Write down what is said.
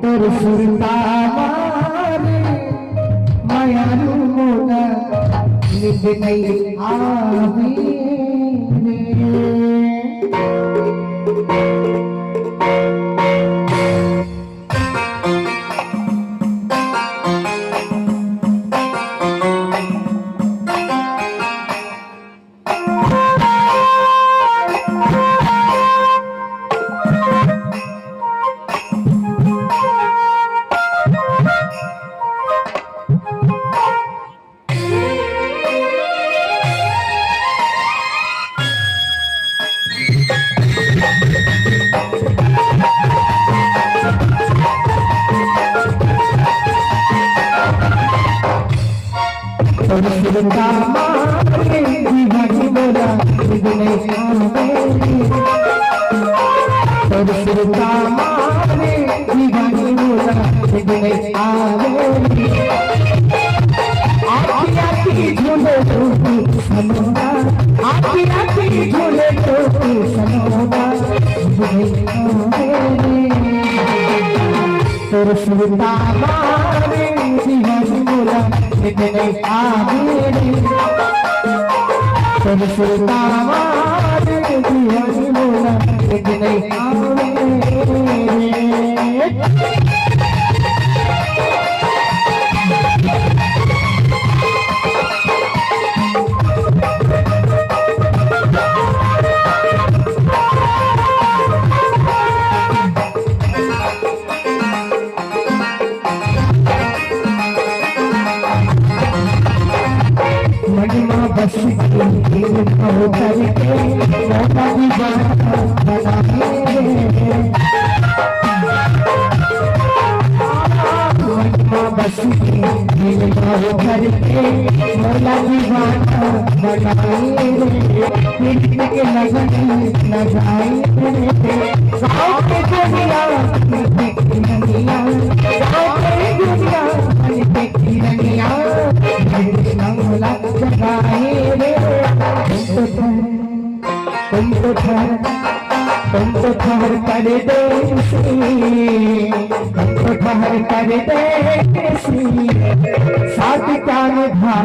তোর সুরতামারে মায়ারু মোনা নিবে নাই আবি তোর সুরতামারে দিবানি মোরা দিনে আবেলি তোর সুরতামারে দিবানি মোরা দিনে আবেলি आखी आखी झूले टोपी सनोना आखी आखी झूले टोपी सनोना तोर सुरतामारे दिवानी मोरा दिने आवेली तोर सुरतामारे दिवानी मोरा दिने आवेली महिमा बस की हो करके मोटा दीवाना बनाए महिमा बस की हो करके मोटा दीवाना बनाए पीछे के लगन लगाए गाँव के दुनिया दुनिया गाँव के दुनिया दुनिया तुम तो ठहर कर दे साथ का निभा